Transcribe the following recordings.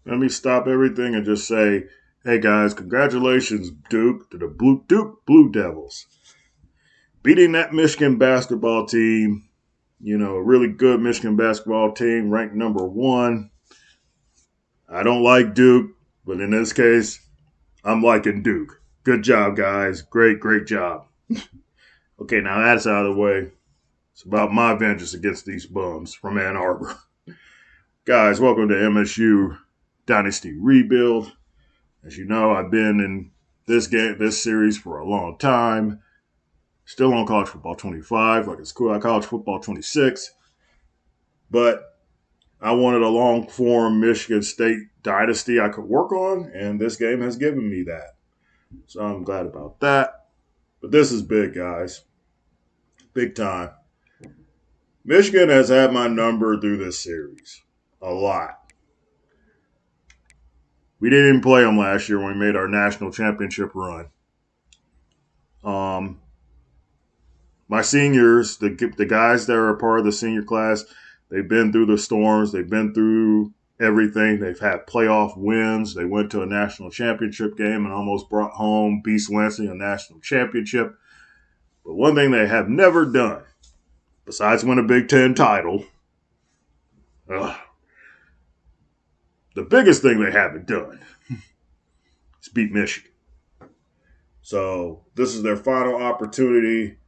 Let me stop everything and just say, hey guys, congratulations, Duke, to the Duke Blue Devils. Beating that Michigan basketball team, a really good Michigan basketball team, ranked number one. I don't like Duke, but in this case, I'm liking Duke. Good job, guys. Great job. Okay, now that's out of the way. It's about my vengeance against these bums from Ann Arbor. Guys, welcome to MSU Dynasty Rebuild. As you know, I've been in this series for a long time. Still on college football 25, like it's cool. I college football 26, but I wanted a long form Michigan State dynasty I could work on, and this game has given me that. So I'm glad about that. But this is big, guys. Big time. Michigan has had my number through this series. A lot. We didn't even play them last year when we made our national championship run. My seniors, the guys that are a part of the senior class, they've been through the storms. They've been through everything. They've had playoff wins. They went to a national championship game and almost brought home Beast Lansing a national championship. But one thing they have never done, besides win a Big Ten title, the biggest thing they haven't done is beat Michigan. So this is their final opportunity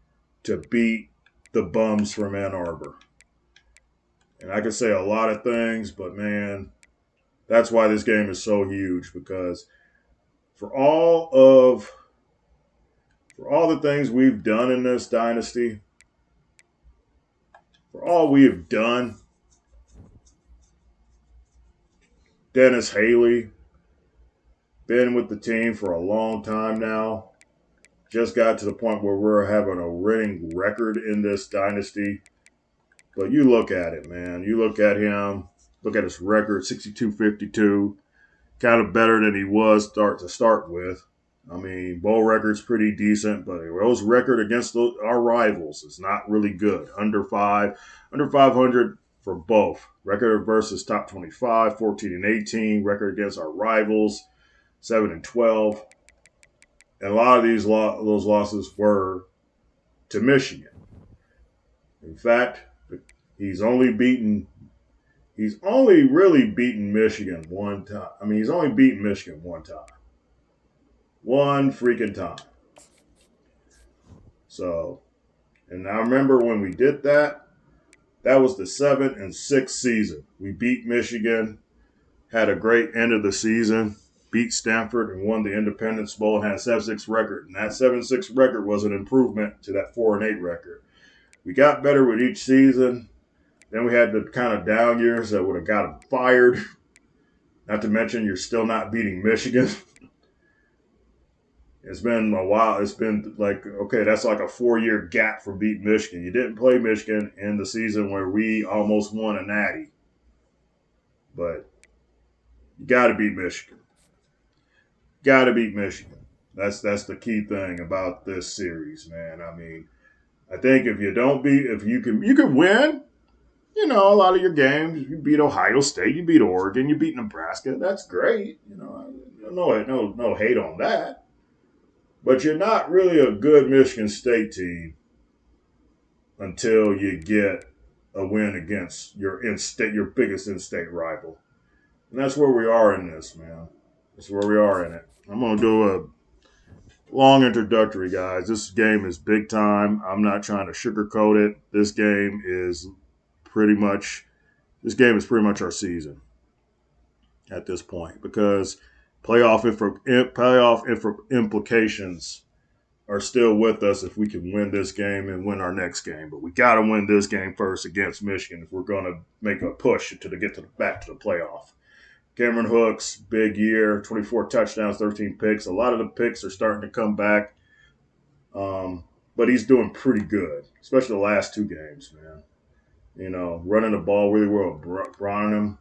to beat the bums from Ann Arbor. And I could say a lot of things, but man, that's why this game is so huge, because for all the things we've done in this dynasty, for all we have done, Dennis Haley, been with the team for a long time now, just got to the point where we're having a winning record in this dynasty. But you look at it, man. You look at him, look at his record, 62-52, kind of better than he was to start with. I mean, bowl record's pretty decent, but his record against our rivals is not really good. Under 500 for both. Record versus top 25, 14-18. Record against our rivals, 7-12. And a lot of those losses were to Michigan. In fact, he's only really beaten Michigan one time. I mean, he's only beaten Michigan one time. One freaking time. So, and I remember when we did that, that was the 7-6 season. We beat Michigan, had a great end of the season, beat Stanford and won the Independence Bowl and had a 7-6 record. And that 7-6 record was an improvement to that 4-8 record. We got better with each season. Then we had the kind of down years that would have got him fired. Not to mention you're still not beating Michigan. It's been a while. It's been like, okay, that's like a 4-year gap for beating Michigan. You didn't play Michigan in the season where we almost won a natty. But you got to beat Michigan. Got to beat Michigan. That's the key thing about this series, man. I mean, I think if you can win, a lot of your games. You beat Ohio State, you beat Oregon, you beat Nebraska. That's great. No hate on that. But you're not really a good Michigan State team until you get a win against your biggest in-state rival. And that's where we are in this, man. That's where we are in it. I'm going to do a long introductory, guys. This game is big time. I'm not trying to sugarcoat it. This game is pretty much our season at this point, because playoff implications are still with us if we can win this game and win our next game. But we got to win this game first against Michigan if we're going to make a push back to the playoff. Cameron Hooks, big year, 24 touchdowns, 13 picks. A lot of the picks are starting to come back. But he's doing pretty good, especially the last two games, man. Running the ball really well, Branham.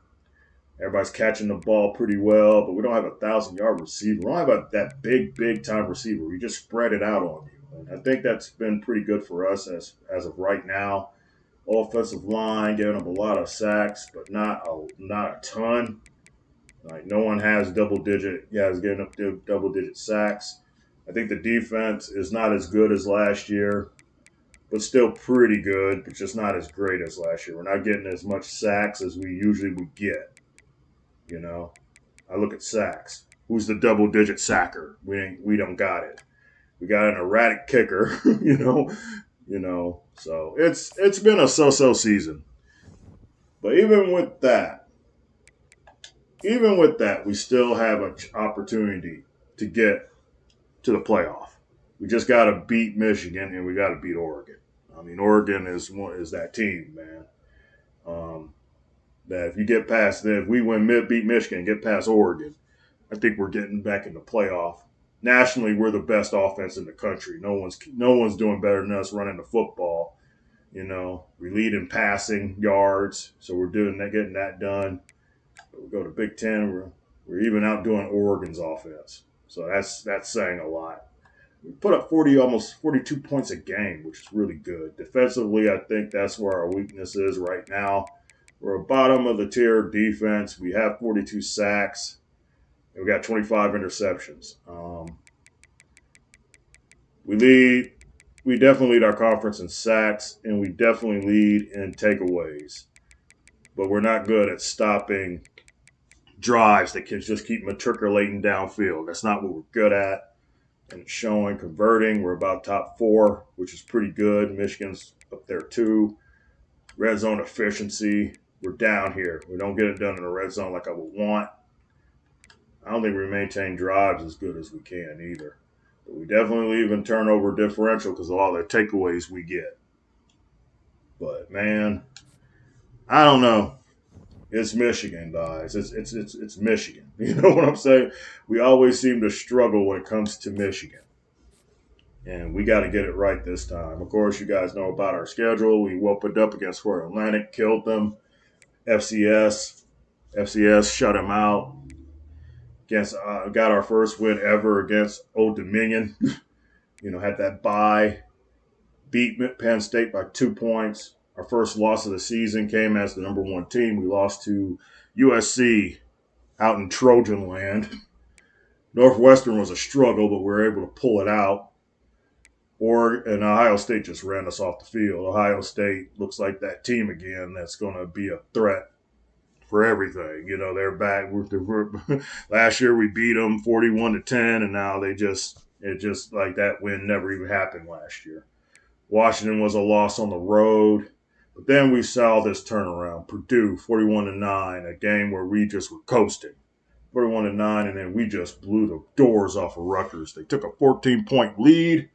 Everybody's catching the ball pretty well, but we don't have a 1,000-yard receiver. We don't have that big time receiver. We just spread it out on you. And I think that's been pretty good for us as of right now. Offensive line giving up a lot of sacks, but not a ton. Like no one has getting up to double-digit sacks. I think the defense is not as good as last year, but still pretty good, but just not as great as last year. We're not getting as much sacks as we usually would get. You know, I look at sacks. Who's the double-digit sacker? We don't got it. We got an erratic kicker. So it's been a so-so season. But even with that, we still have an opportunity to get to the playoff. We just got to beat Michigan and we got to beat Oregon. I mean, Oregon is that team, man. Um, that if you get past them, if we beat Michigan and get past Oregon, I think we're getting back in the playoff. Nationally, we're the best offense in the country. No one's doing better than us running the football. We lead in passing yards, so we're doing that, getting that done. But we go to Big Ten, we're even outdoing Oregon's offense. So that's saying a lot. We put up almost 42 points a game, which is really good. Defensively, I think that's where our weakness is right now. We're a bottom of the tier defense. We have 42 sacks. And we got 25 interceptions. We definitely lead our conference in sacks, and we definitely lead in takeaways. But we're not good at stopping drives that can just keep matriculating downfield. That's not what we're good at. And it's showing converting. We're about top 4, which is pretty good. Michigan's up there too. Red zone efficiency. We're down here. We don't get it done in the red zone like I would want. I don't think we maintain drives as good as we can either. But we definitely leave in turnover differential because of all the takeaways we get. But man, I don't know. It's Michigan, guys. It's Michigan. You know what I'm saying? We always seem to struggle when it comes to Michigan. And we got to get it right this time. Of course, you guys know about our schedule. We opened up against Florida Atlantic, killed them. FCS shut them out. Got our first win ever against Old Dominion. Had that bye. Beat Penn State by 2 points. Our first loss of the season came as the number 1 team. We lost to USC out in Trojan land. Northwestern was a struggle, but we were able to pull it out. And Ohio State just ran us off the field. Ohio State looks like that team again that's going to be a threat for everything. They're back. Last year we beat them 41-10, and now it just like that win never even happened last year. Washington was a loss on the road, but then we saw this turnaround. Purdue 41-9, a game where we just were coasting. 41-9, and then we just blew the doors off of Rutgers. They took a 14-point lead.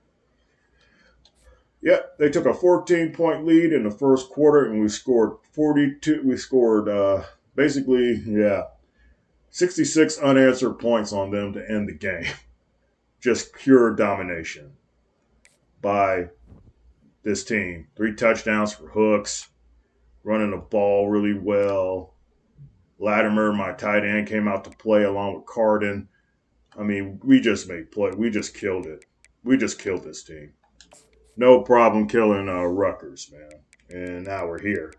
Yep, they took a 14-point lead in the first quarter, and we scored 42. We scored 66 unanswered points on them to end the game. Just pure domination by this team. 3 touchdowns for Hooks, running the ball really well. Latimer, my tight end, came out to play along with Carden. I mean, we just made play. We just killed it. We just killed this team. No problem killing Rutgers, man. And now we're here.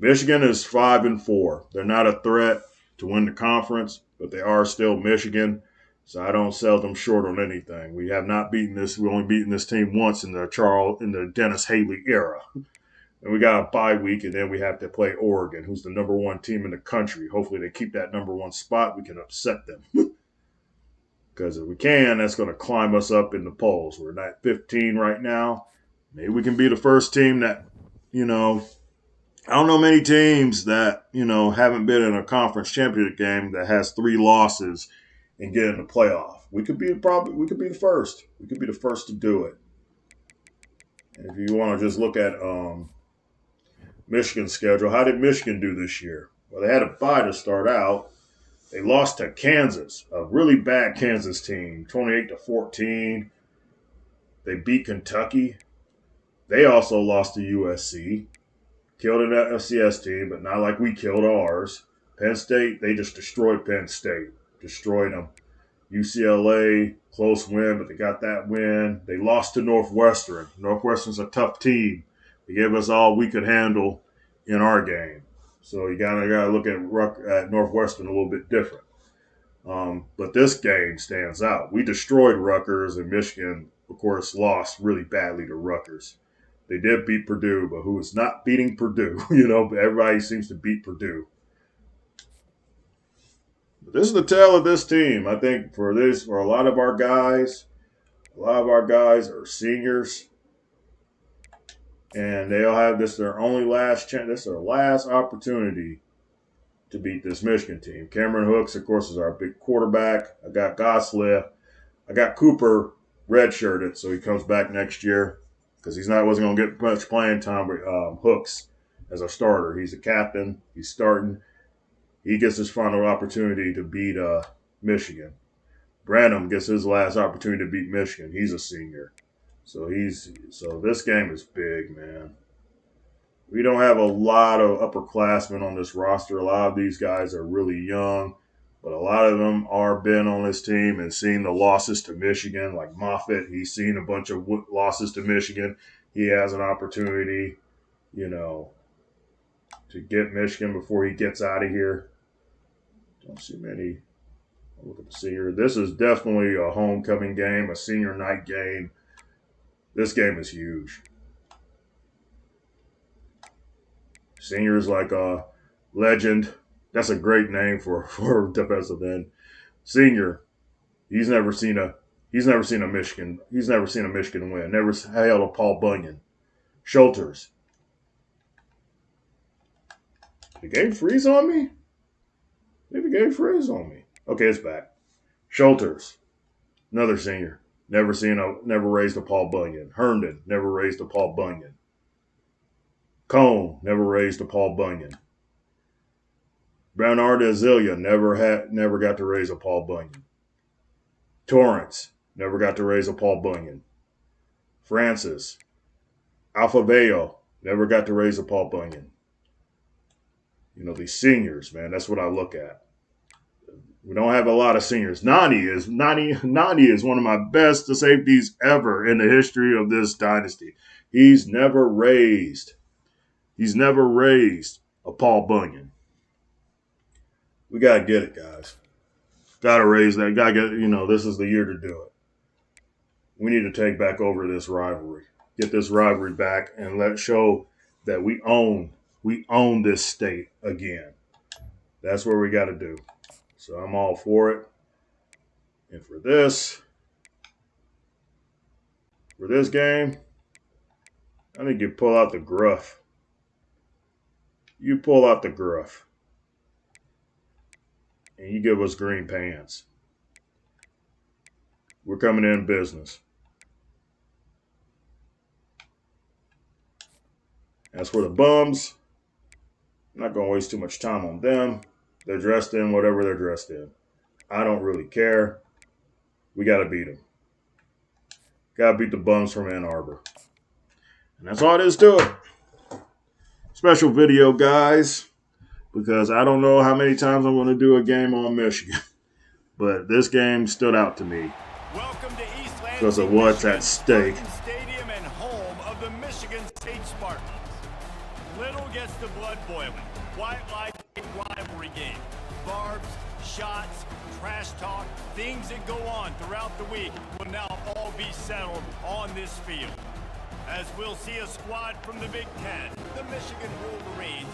Michigan is 5-4. They're not a threat to win the conference, but they are still Michigan. So I don't sell them short on anything. We have not beaten this. We only beaten this team once in the Dennis Haley era. And we got a bye week, and then we have to play Oregon, who's the number 1 team in the country. Hopefully they keep that number 1 spot. We can upset them. Because if we can, that's going to climb us up in the polls. We're at 15 right now. Maybe we can be the first team that, I don't know many teams that, haven't been in a conference championship game that has 3 losses and get in the playoff. We could be the first. We could be the first to do it. And if you want to just look at Michigan's schedule, how did Michigan do this year? Well, they had a bye to start out. They lost to Kansas, a really bad Kansas team, 28-14. They beat Kentucky. They also lost to USC. Killed an FCS team, but not like we killed ours. Penn State, they just destroyed Penn State. Destroyed them. UCLA, close win, but they got that win. They lost to Northwestern. Northwestern's a tough team. They gave us all we could handle in our game. So you gotta look at Northwestern a little bit different. But this game stands out. We destroyed Rutgers, and Michigan, of course, lost really badly to Rutgers. They did beat Purdue, but who is not beating Purdue? Everybody seems to beat Purdue. But this is the tale of this team. I think for a lot of our guys are seniors, and they'll have this their only last chance. This is their last opportunity to beat this Michigan team. Cameron Hooks, of course, is our big quarterback. I got Gosley. I got Cooper redshirted, so he comes back next year because wasn't going to get much playing time with Hooks as a starter. He's a captain. He's starting. He gets his final opportunity to beat Michigan. Branham gets his last opportunity to beat Michigan. He's a senior. So this game is big, man. We don't have a lot of upperclassmen on this roster. A lot of these guys are really young, but a lot of them are been on this team and seen the losses to Michigan. Like Moffitt, he's seen a bunch of losses to Michigan. He has an opportunity, to get Michigan before he gets out of here. Don't see many. Look at the senior. This is definitely a homecoming game, a senior night game. This game is huge. Senior is like a legend. That's a great name for defensive end. Senior, he's never seen a Michigan win. Never held a Paul Bunyan. Schulters. Did the game freeze on me? Maybe the game freeze on me. Okay, it's back. Schulters, another senior. Never raised a Paul Bunyan. Herndon, never raised a Paul Bunyan. Cone, never raised a Paul Bunyan. Bernard Azealia never got to raise a Paul Bunyan. Torrance, never got to raise a Paul Bunyan. Francis, Alfaveo, never got to raise a Paul Bunyan. These seniors, man, that's what I look at. We don't have a lot of seniors. Nani is one of my best safeties ever in the history of this dynasty. He's never raised a Paul Bunyan. We got to get it, guys. Got to raise that. Got to get, this is the year to do it. We need to take back over this rivalry. Get this rivalry back and show that we own this state again. That's what we got to do. So I'm all for it. And for this game, I think you pull out the gruff. You pull out the gruff. And you give us green pants. We're coming in business. As for the bums, I'm not going to waste too much time on them. They're dressed in whatever they're dressed in. I don't really care. We got to beat them. Got to beat the bums from Ann Arbor. And that's all it is to it. Special video, guys, because I don't know how many times I'm going to do a game on Michigan. But this game stood out to me because of what's at stake. Stadium and home of the Michigan State Spartans. Little gets the blood boiling. White light rivalry game. Barbs, shots, trash talk, things that go on throughout the week will now all be settled on this field. As we'll see a squad from the Big Ten, the Michigan Wolverines,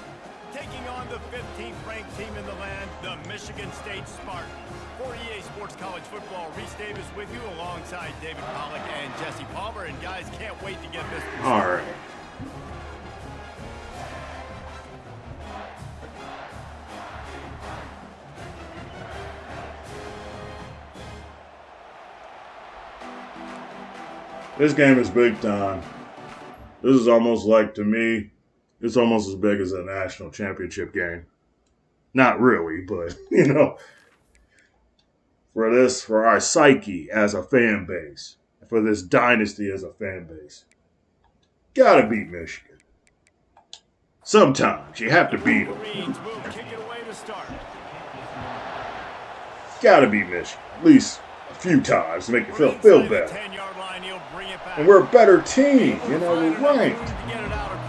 taking on the 15th ranked team in the land, the Michigan State Spartans. For EA Sports College Football, Reese Davis with you alongside David Pollack and Jesse Palmer. And guys, can't wait to get this. All right. This game is big time. This is almost like, to me, it's almost as big as a national championship game. Not really, but, for our psyche as a fan base, for this dynasty as a fan base, gotta beat Michigan. Sometimes you have to beat them. Gotta beat Michigan, at least a few times to make you feel better. And we're a better team, we're ranked.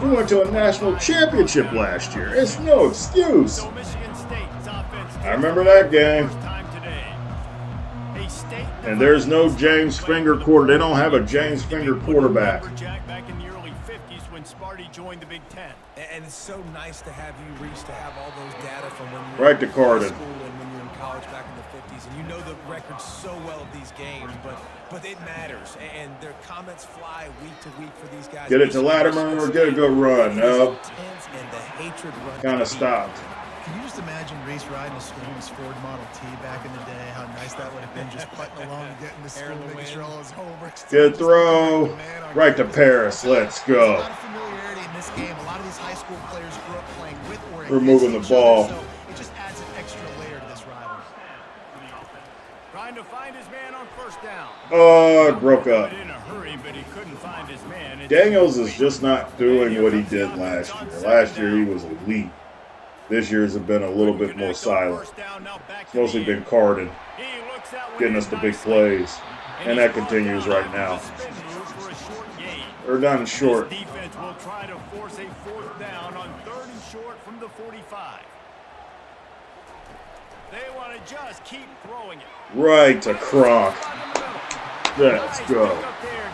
We went to a national championship last year. It's no excuse. So Michigan State's offense I remember that game. first time today. A state And there's no James Finger quarter. They don't have a James Finger quarterback. Back in the early 50s when Sparty joined the Big Ten. And it's so nice to have you reach to have all those data from when you Right to were in Carden. high school and when you were in college back in the 50s. And you know the records so well of these games, but it matters. And their comments fly week to week for these guys. Get it to Latimer or get a good run. No. Kind of stopped. Can you just imagine Reese riding a Swims Ford Model T back in the day? How nice that would have been, just putting along, getting to school, making sure all his homework's done. Good throw. Right to Paris. Let's There's a go. lot of familiarity in this game. A lot of these high school players grew up playing with or We're against moving the each other, ball. so it just adds an extra layer to this rivalry. Trying to find his man on first down. Oh, it broke up. In a hurry, but he couldn't find his man. Daniels is just not doing what he did last year. Last year he was elite. This year's have been a little bit more silent. It's mostly been Carden getting us the big plays. And that continues right now. They're down short. Defense will try to force a fourth down on 3rd and short from the 45. They want to just keep throwing it. Right to Kronk. Let's go.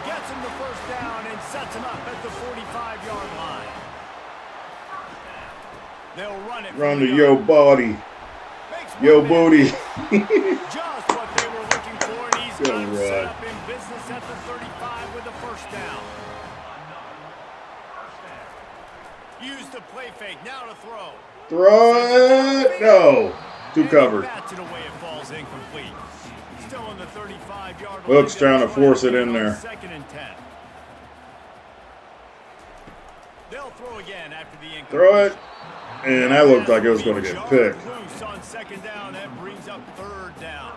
Gets him the first down and sets him up at the 45-yard line. They'll run it. Run to yo body. Yo booty. Just what they were looking for, and he's got him set up in business at the 35 with a first down. Use the play fake, now to throw. Throw it. No. Too covered. Bats it away, it falls incomplete. Still on the 35-yard line. Hook's trying to force it in there. 2nd and 10. They'll throw again after the incomplete. Throw it. And that looked like it was going to get picked. Loose on 2nd down, that brings up 3rd down.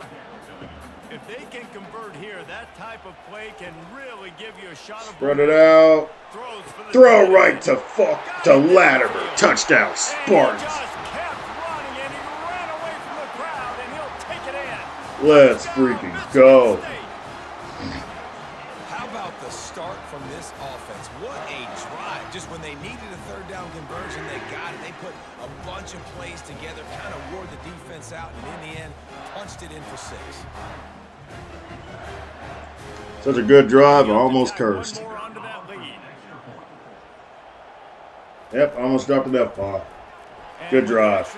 If they can convert here, that type of play can really give you a shot of Spread it out. Throw right to Latimer. Touchdown, Spartans. Let's freaking go. How about the start from this offense? What a drive. Just when they needed a 3rd down conversion, they got it. They put a bunch of plays together, kind of wore the defense out, and in the end, punched it in for 6. Such a good drive, I almost cursed. Yep, almost dropped an F-bomb. Good drive.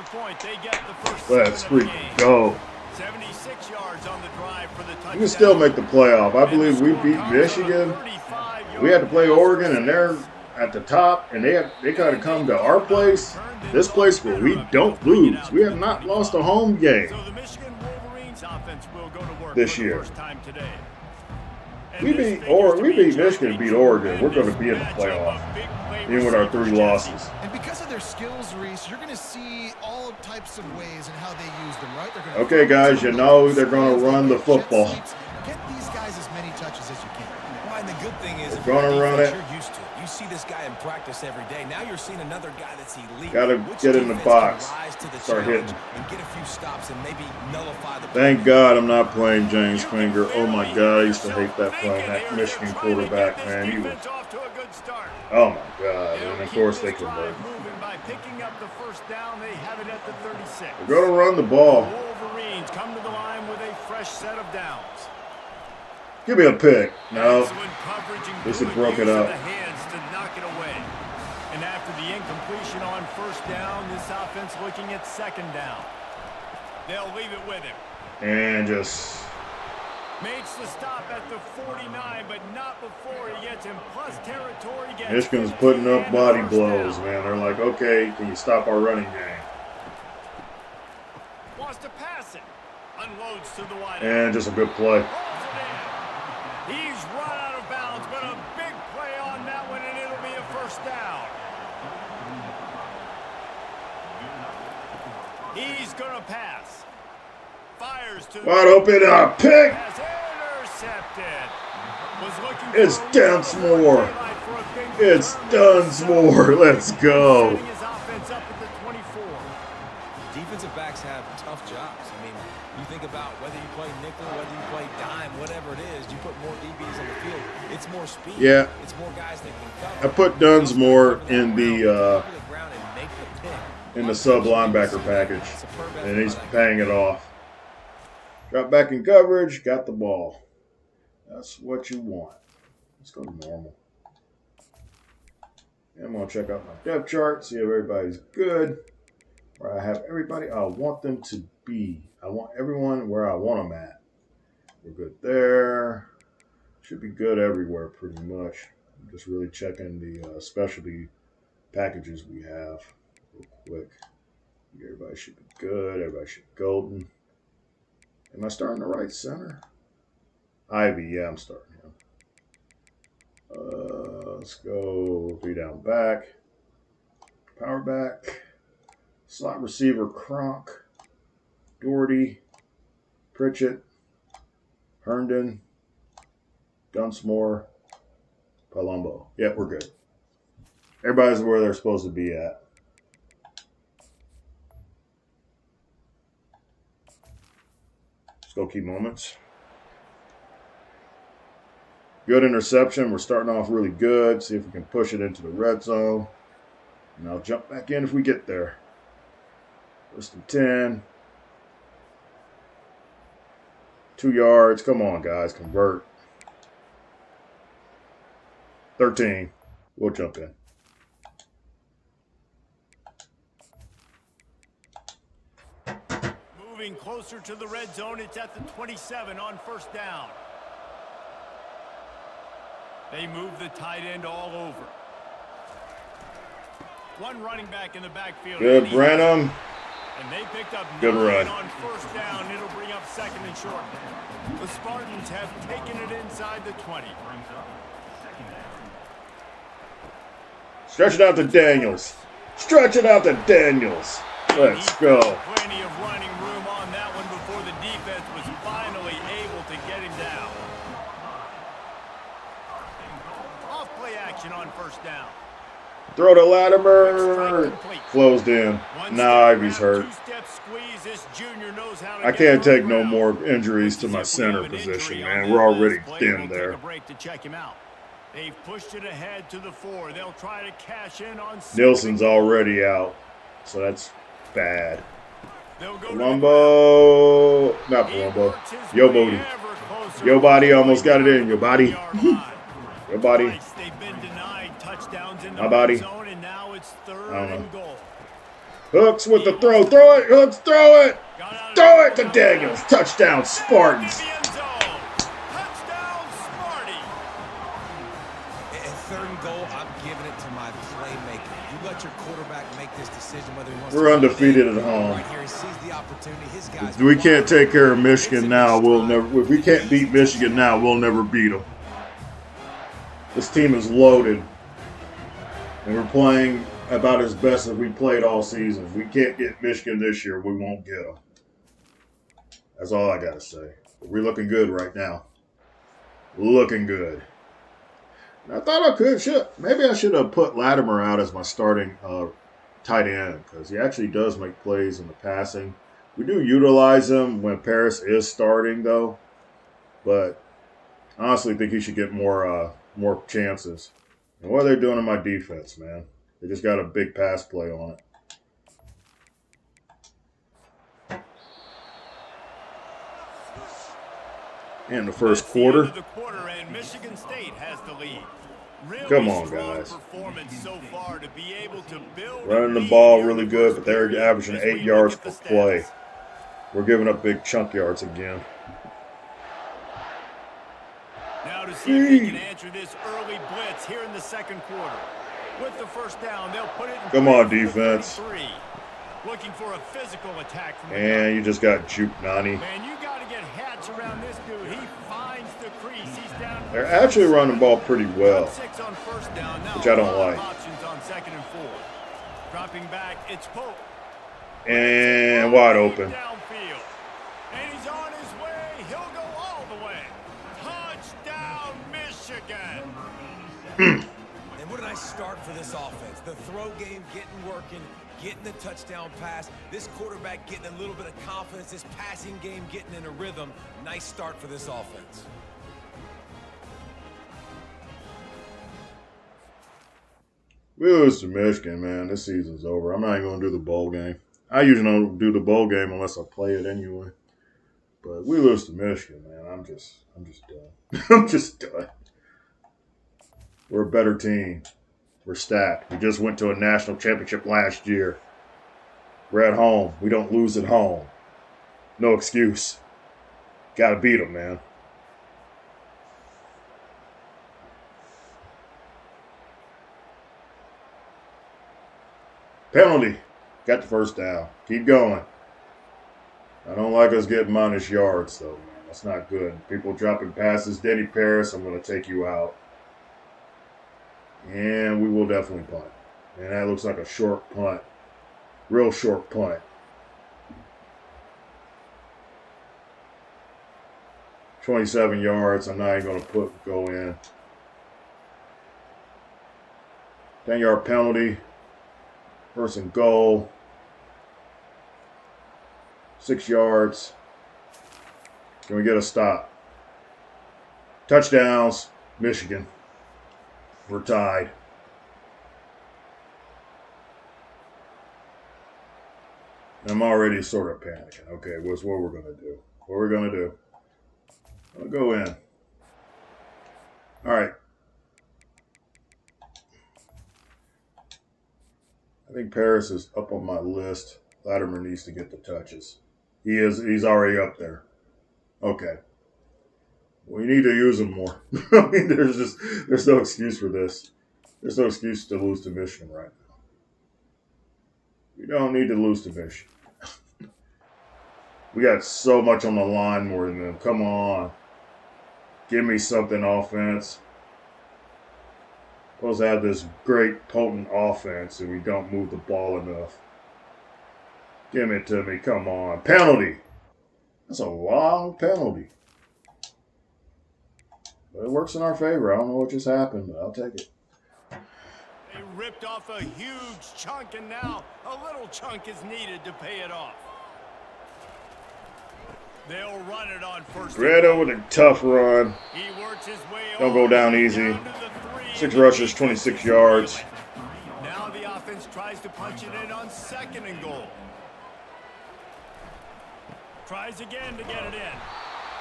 Let's freaking go. 76 yards on the drive for the touchdown. We can still make the playoff. I believe we beat Michigan. We had to play Oregon, and they're at the top, and they got to come to our place, this place where we don't lose. We have not lost a home game this year. We beat Michigan, beat Oregon. We're going to be in the playoff, even with our 3 losses. And because of their skills, Reese, you're going to see all types of ways and how they use them, right? They're gonna Okay, guys, you know they're going to run the football. Get these guys as many touches as you can. Well, and the good thing is, They're going to run it. you're used to it. You see this guy in practice every day. Now you're seeing another guy that's elite. Got to get in the box. Start hitting. And get a few stops and maybe nullify the. Thank God I'm not playing James Finger. Oh my God, I used to hate that playing that Michigan quarterback, man. He was. Oh my God, and of course they convert. We're going to run the ball. Wolverines come to the line with a fresh set of downs. Give me a pick. No. This would broke it up. And after the incompletion on first down, this offense looking at 2nd down. They'll leave it with him. And just Makes the stop at the 49, but not before he gets in plus territory. Michigan's putting up body blows, man. They're like, okay, can you stop our running game? Wants to pass it. Unloads to the wide. And just a good play. He's run out of bounds, but a big play on that one, and it'll be a first down. He's going to pass. Fires to Wide open, pick. Intercepted. It's Dunsmore. It's Dunsmore. Let's go. defensive backs have tough jobs. I mean, you think about whether you play nickel, whether you play dime, whatever it is, you put more DBs on the field. It's more speed. Yeah. It's more guys that can cover. I put Dunsmore in the sub linebacker package, and he's paying it off. Drop back in coverage, got the ball. That's what you want. Let's go to normal. And I'm going to check out my depth chart, see if everybody's good. Where I have everybody I want them to be. I want everyone where I want them at. We're good there. Should be good everywhere pretty much. I'm just really checking the specialty packages we have real quick. Everybody should be good. Everybody should be golden. Am I starting the right center? Ivy, yeah, I'm starting him. Let's go 3 down back. Power back. Slot receiver, Kronk. Doherty. Pritchett. Herndon. Dunsmore. Palumbo. Yep, we're good. Everybody's where they're supposed to be at. Let's go key moments. Good interception. We're starting off really good. See if we can push it into the red zone. And I'll jump back in if we get there. 1st and 10. 2 yards. Come on, guys. Convert. 13. We'll jump in. Moving closer to the red zone. It's at the 27 on 1st down. They move the tight end all over. One running back in the backfield. Good, Branham. And they picked up good run on 1st down. It'll bring up 2nd and short. The Spartans have taken it inside the 20. Stretch it out to Daniels. Stretch it out to Daniels. Let's go. Plenty of running room on that one before the defense was finally able to get him down. Off play action on 1st down. Throw to Latimer. Closed in. Now Ivy's hurt. I can't take no more injuries to my center position, man. We're already thin there. They've pushed it ahead to the 4. They'll try to cash in on Nilsson's already out, so that's bad. Palumbo. Not Palumbo. Yo Body. Yo Body almost got it in. Yo Body. Yo Body. My body. I don't know. Hooks with the throw. Throw it. Hooks, throw it. Throw it to Daniels. Touchdown, Spartans. Touchdown, Sparty. At 3rd and goal, I'm giving it to my playmaker. You let your quarterback make this decision whether he wants We're undefeated at home. Right here, he sees the opportunity. His guys. If we can't take care of Michigan now, we'll never. If we can't beat Michigan now, we'll never beat them. This team is loaded. And we're playing about as best as we played all season. If we can't get Michigan this year, we won't get them. That's all I got to say. We're looking good right now. Looking good. And I thought I could. Maybe I should have put Latimer out as my starting tight end because he actually does make plays in the passing. We do utilize him when Paris is starting, though. But I honestly think he should get more chances. And what are they doing in my defense, man? They just got a big pass play on it. In the first quarter. And Michigan State has the lead. Really come on, guys. So far to be able to build running the ball really good, but they're averaging 8 yards per play. We're giving up big chunk yards again. Now to see if they can answer this early blitz here in the 2nd quarter. With the 1st down, they'll put it in. Come on, defense. Looking for a physical attack from and you just got juke, Nani. Man, you got to get hats around this dude. He finds the crease. He's down. They're actually running the ball pretty well, 6 on 1st down. Now which I don't like. Options on 2nd and 4. Dropping back, it's Pope. And wide open. Downfield. And he's on his way. He'll go all the way. Touchdown, Michigan. And what a nice start for this offense. The throw game getting working, getting the touchdown pass. This quarterback getting a little bit of confidence. This passing game getting in a rhythm. Nice start for this offense. We lose to Michigan, man. This season's over. I'm not even going to do the bowl game. I usually don't do the bowl game unless I play it anyway. But we lose to Michigan, man. I'm just done. I'm just done. We're a better team. We're stacked. We just went to a national championship last year. We're at home. We don't lose at home. No excuse. Got to beat them, man. Penalty. Got the first down. Keep going. I don't like us getting minus yards, though, man. That's not good. People dropping passes. Denny Paris, I'm going to take you out. And we will definitely punt. And that looks like a short punt. Real short punt. $27 yards. I'm not even going to go in. 10-yard penalty. First and goal. 6 yards. Can we get a stop? Touchdowns. Michigan. We're tied. I'm already sort of panicking. Okay, what's what we're going to do? What we're going to do? I'll go in. All right. I think Paris is up on my list. Latimer needs to get the touches. He's already up there. Okay. We need to use him more. I mean, there's no excuse for this. There's no excuse to lose to Michigan right now. We don't need to lose to Michigan. We got so much on the line more than them. Come on. Give me something, offense. Supposed to have this great, potent offense, and we don't move the ball enough. Give it to me. Come on. Penalty. That's a long penalty. But it works in our favor. I don't know what just happened, but I'll take it. They ripped off a huge chunk, and now a little chunk is needed to pay it off. They'll run it on first. Greta with a tough run. He works his way Don't go down easy. 6 rushes, 26 yards. Now the offense tries to punch it in on 2nd and goal. Tries again to get it in.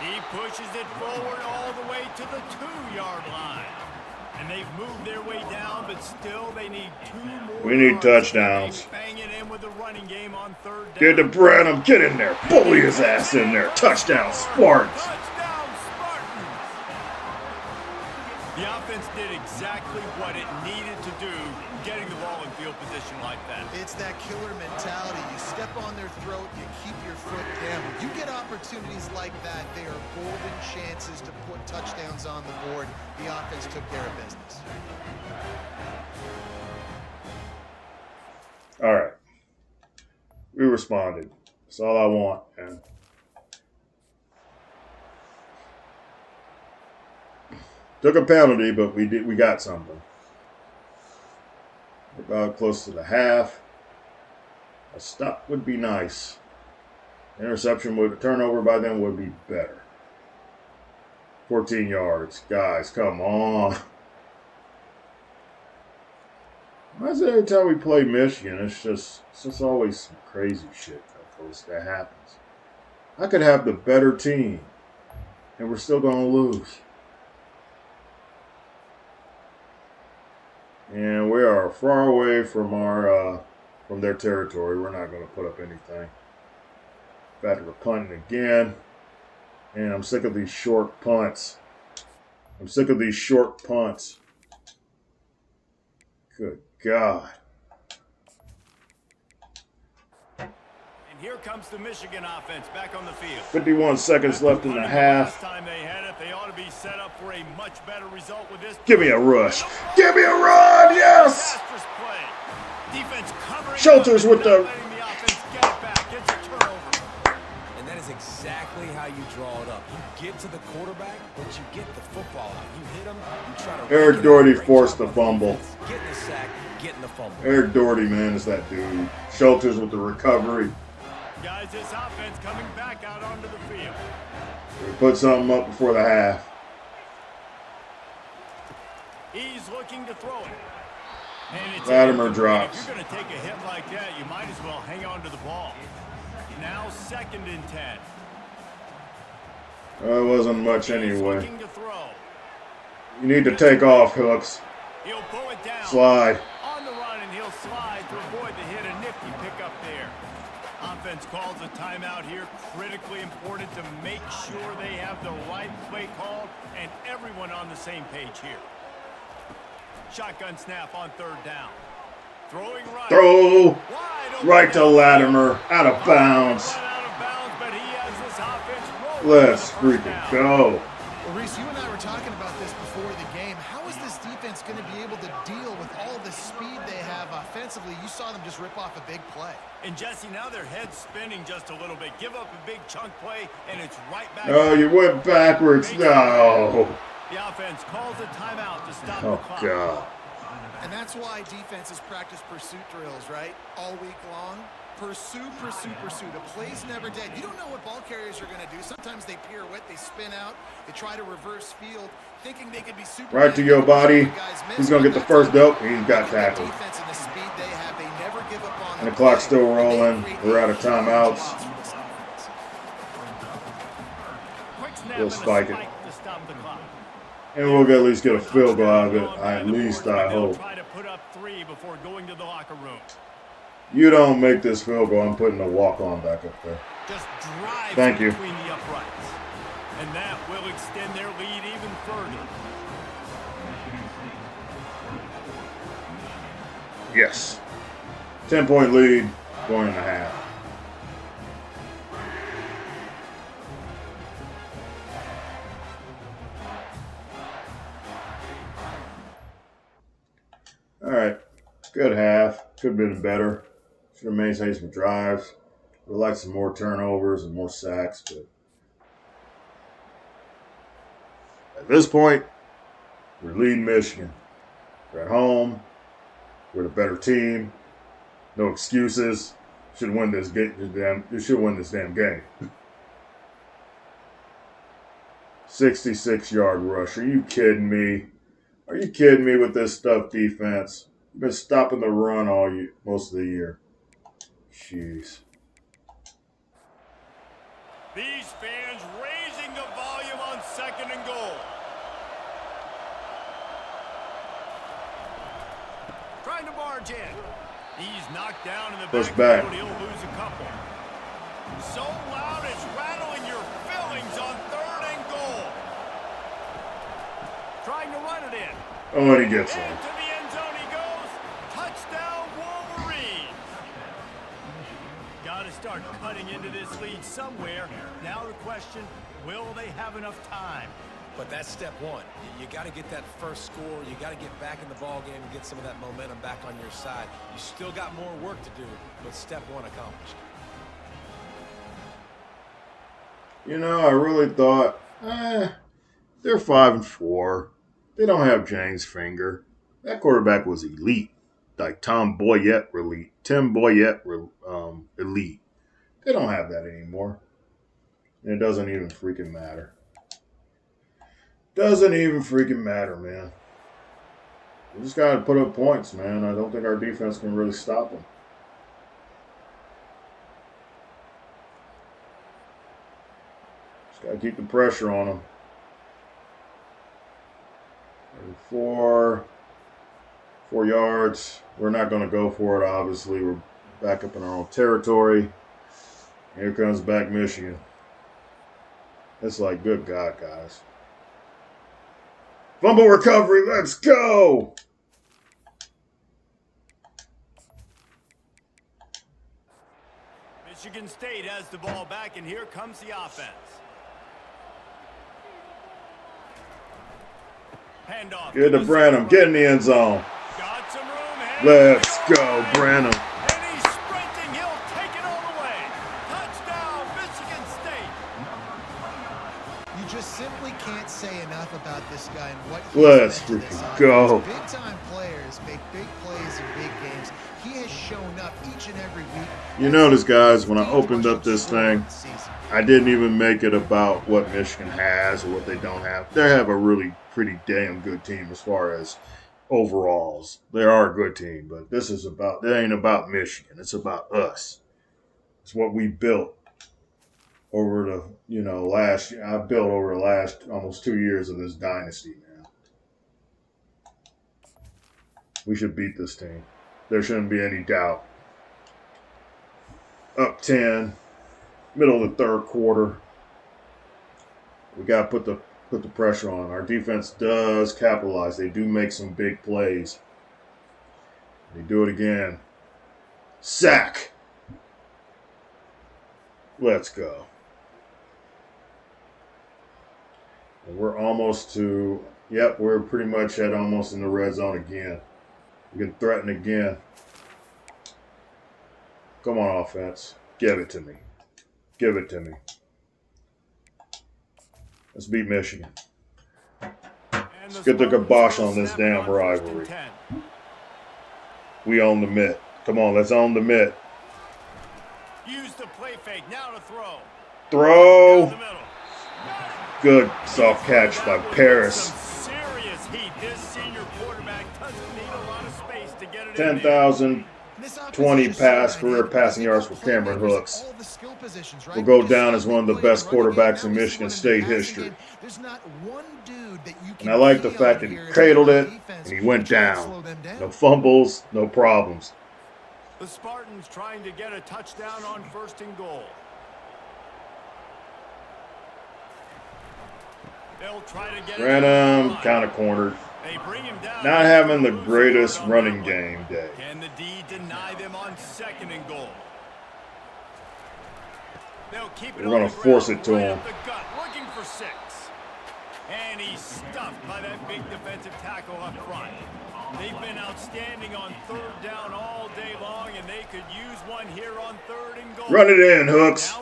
He pushes it forward all the way to the 2-yard line. And they've moved their way down, but still they need 2 more. We need touchdowns. Bang it in with the running game on 3rd down. Get to Branham. Get in there. Bully his ass in there. Touchdown, Spartans. Touchdown, Spartans. The offense did exactly what it needed to do, getting the ball in field position like that. It's that killer mentality. You step on their throat, you keep your foot down. When you get opportunities like that, they are golden chances to put touchdowns on the board. The offense took care of business. All right. We responded. That's all I want, man. Took a penalty, but we got something. About close to the half. A stop would be nice. Interception would, turnover by then would be better. 14 yards. Guys, come on. Why is it every time we play Michigan, it's just always some crazy shit that happens. I could have the better team, and we're still going to lose. And we are far away from from their territory. We're not going to put up anything. In fact, we're punting again. And I'm sick of these short punts. Good God. And here comes the Michigan offense back on the field. 51 seconds left in the half. Last time they had it, they ought to be set up for a much better result with this. Give me a rush. Give me a run. Yes. Defense covering Shelters with the. letting the offense get it back. It's a turnover. And that is exactly exactly how you draw it up. You get to the quarterback, but you get the football out. You hit him, you try to... Eric Doherty forced the fumble. Getting the sack, getting the fumble. Eric Doherty, man, is that dude. Schulters with the recovery. Guys, this offense coming back out onto the field. We put something up before the half. He's looking to throw it. And it's Latimer drops. If you're going to take a hit like that, you might as well hang on to the ball. Now 2nd and 10. It wasn't much anyway. Looking to throw. You need to take off, Hooks. He'll pull it down. Slide. On the run, and he'll slide to avoid the hit. A nifty pickup there. Offense calls a timeout here. Critically important to make sure they have the right play called and everyone on the same page here. Shotgun snap on 3rd down. Throwing right. Throw right to Latimer. Out of bounds. Let's freaking go. Well, Reese, you and I were talking about this before the game. How is this defense going to be able to deal with all the speed they have offensively? You saw them just rip off a big play. And Jesse, now their head's spinning just a little bit. Give up a big chunk play, and it's right back. Oh, you went backwards. No. The offense calls a timeout to stop Oh, the clock. God. And that's why defenses practice pursuit drills, right? All week long. Pursue, pursue, pursue. The play's never dead. You don't know what ball carriers are going to do. Sometimes they pirouette, they spin out, they try to reverse field, thinking they could be super. Right to your body. He's going to get the first dope. He's got tackled. And the clock's still rolling. We're out of timeouts. We'll spike it. And we'll at least get a field goal out of it. At least I hope. Try to put up 3 before going to the locker room. You don't make this field goal, I'm putting a walk-on back up there. Just drive Thank you. between the uprights. And that will extend their lead even further. Yes. 10-point lead, going in the half. All right. Good half. Could have been better. Should have maintained some drives. Would like some more turnovers and more sacks, but at this point, we're leading Michigan. We're at home. We're the better team. No excuses. Should win this game. You should win this damn game. 66-yard rush. Are you kidding me? Are you kidding me with this stuff defense? You've been stopping the run most of the year. Jeez. These fans raising the volume on 2nd and goal. Trying to barge in. He's knocked down in the back. He'll lose a couple. So loud it's rattling your fillings on 3rd and goal. Trying to run it in. Oh, and he gets it. Into the end zone he goes. Touchdown Wolverines. Got to start cutting into this lead somewhere. Now the question, will they have enough time? But that's step one. You got to get that first score. You got to get back in the ball game and get some of that momentum back on your side. You still got more work to do, but step one accomplished. You know, I really thought, they're 5-4. They don't have James Finger. That quarterback was elite, like Tom Boyette elite, Tim Boyette elite. They don't have that anymore, and it doesn't even freaking matter. Doesn't even freaking matter, man. We just got to put up points, man. I don't think our defense can really stop them. Just got to keep the pressure on them. 4 yards. We're not going to go for it, obviously. We're back up in our own territory. Here comes back Michigan. It's like, good God, guys. Fumble recovery, let's go! Michigan State has the ball back, and here comes the offense. Handoff. Get to Branham, get in the end zone. Got some room. Let's go, Branham. And he's sprinting, he'll take it all the way. Touchdown, Michigan State. just simply can't say enough about this guy and what he's Let's meant to this freaking offense. go. Big-time players make big plays in big games. He has shown up each and every week. You notice, guys, when I opened up this thing, I didn't even make it about what Michigan has or what they don't have. They have a really pretty damn good team as far as overalls. They are a good team, but it ain't about Michigan. It's about us. It's what we built over the, last year. I built over the last almost 2 years of this dynasty, man. We should beat this team. There shouldn't be any doubt. Up 10, middle of the third quarter. We got to put the pressure on. Our defense does capitalize. They do make some big plays. They do it again. Sack. Let's go. And we're almost to, we're pretty much at almost in the red zone again. We can threaten again. Come on, offense. Give it to me. Give it to me. Let's beat Michigan. Let's get the kibosh on this damn rivalry. We own the mitt. Come on, let's own the mitt. Use the play fake. Now to throw. Throw. Good soft catch by Paris. Some serious heat. This senior quarterback doesn't need a lot of space to get it 10,020 career passing yards for Cameron Hooks. Will go down as one of the best quarterbacks in Michigan State history. And I like the fact that he cradled it and he went down. No fumbles, no problems. The Spartans trying to get a touchdown on 1st and goal. They'll try to get Random, kind of cornered. They bring him down. Not having the greatest running game day. Can the D deny them on 2nd and goal? They'll keep it. We're going to force it to him. Looking for 6. And he's stuffed by that big defensive tackle up front. They've been outstanding on 3rd down all day long, and they could use one here on 3rd and goal. Run it in, Hooks.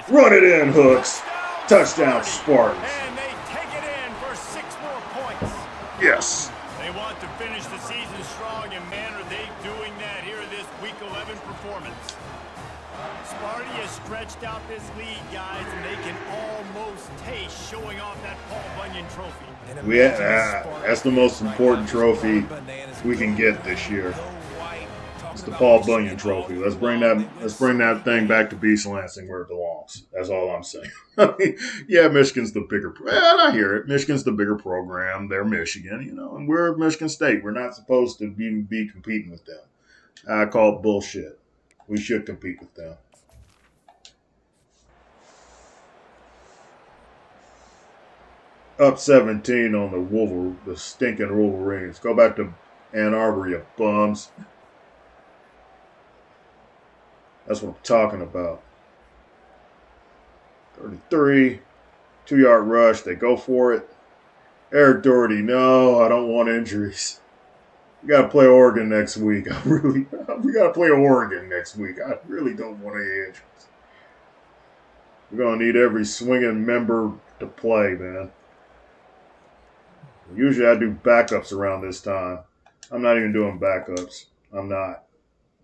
Run it in, Hooks. Touchdown, Spartans. And they take it in for 6 more points. Yes. They want to finish the season strong, and man, are they doing that here in this Week 11 performance. Sparty has stretched out this lead, guys, and they can almost taste showing off that Paul Bunyan Trophy. That's the most important trophy we can get this year. It's the Paul Bunyan Trophy. Let's bring that thing back to Beast Lansing where it belongs. That's all I'm saying. Yeah, Michigan's the bigger. Well, I hear it. Michigan's the bigger program. They're Michigan, and we're Michigan State. We're not supposed to be competing with them. I call it bullshit. We should compete with them. Up 17 on the stinking Wolverines. Go back to Ann Arbor, you bums. That's what I'm talking about. 33, 2-yard rush. They go for it. Eric Doherty, no, I don't want injuries. We got to play Oregon next week. We got to play Oregon next week. I really don't want any injuries. We're going to need every swinging member to play, man. Usually I do backups around this time. I'm not even doing backups. I'm not.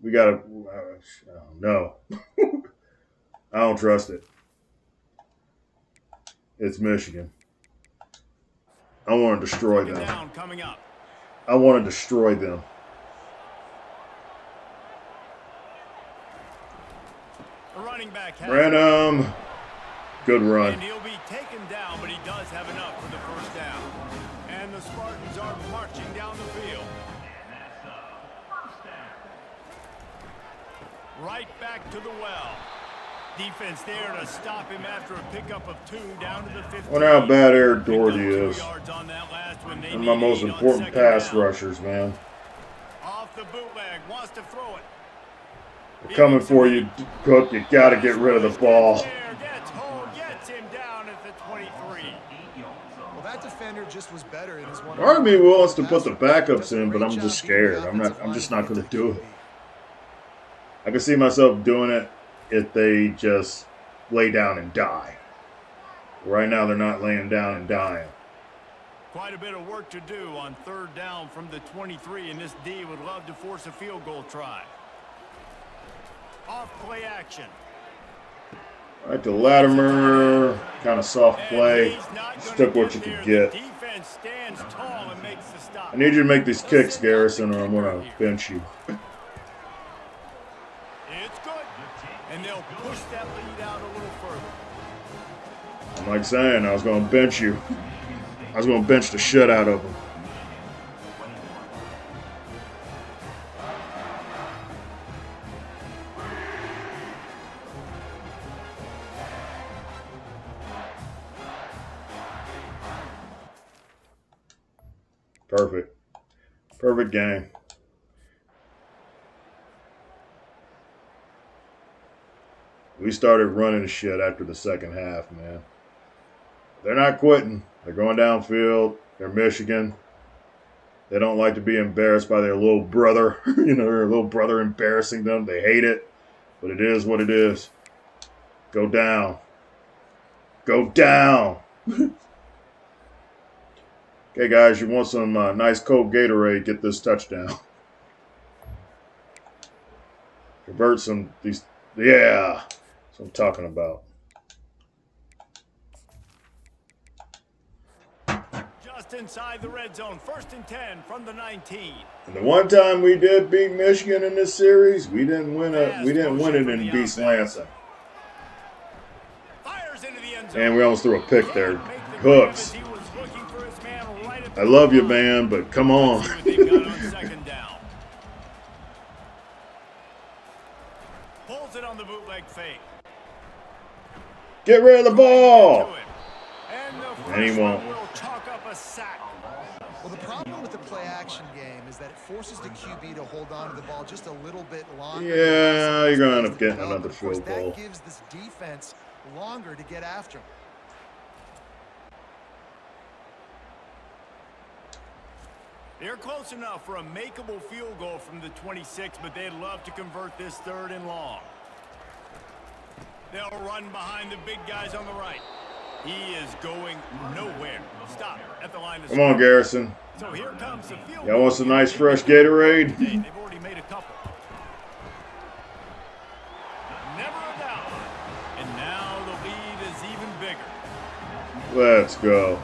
We got to, no. I don't trust it. It's Michigan. I want to destroy them. I want to destroy them. Random. Good run. And he'll be taken down, but he does have enough for the 1st down. And the Spartans are marching down the field. Right back to the well. Defense there to stop him after a pickup of 2 down to the 15. Wonder how bad Eric Doherty is. One of my most important pass rushers, man. Off the bootleg, wants to throw it. They're coming for you, Cook. You got to get rid of the ball. Gets him down at the 23. Well, that defender just was better in his one. Part of me wants to put the backups in, but I'm just scared. I'm just not going to do it. I can see myself doing it if they just lay down and die. Right now, they're not laying down and dying. Quite a bit of work to do on third down from the 23, and this D would love to force a field goal try. Off play action. Right to Latimer. Kind of soft play. Just took what you could get. Defense stands tall and makes the stop. I need you to make these kicks, Garrison, or I'm going to bench you. It's good. And they'll push that lead out a little further. I'm like saying, I was going to bench you. I was going to bench the shit out of him. Perfect. Perfect game. We started running shit after the second half, man. They're not quitting. They're going downfield. They're Michigan. They don't like to be embarrassed by their little brother. Their little brother embarrassing them. They hate it. But it is what it is. Go down. Go down. Okay, guys, you want some nice cold Gatorade, get this touchdown. Convert some these. Yeah. That's what I'm talking about. Just inside the red zone, 1st and 10 from the 19. And the one time we did beat Michigan in this series, we didn't win it in Beast Lansing. And we almost threw a pick there. Hooks. I love you, man, but come on. Pulls it on the bootleg fake. Get rid of the ball. And he won't. Well, the problem with the play action game is that it forces the QB to hold on to the ball just a little bit longer. Yeah, you're going to end up getting another field goal. That gives this defense longer to get after him. They're close enough for a makeable field goal from the 26, but they'd love to convert this 3rd and long. They'll run behind the big guys on the right. He is going nowhere. Stop at the line of Come on, Garrison. So here comes the field Y'all want some nice fresh Gatorade? They've already made a couple. Never a doubt. And now the lead is even bigger. Let's go.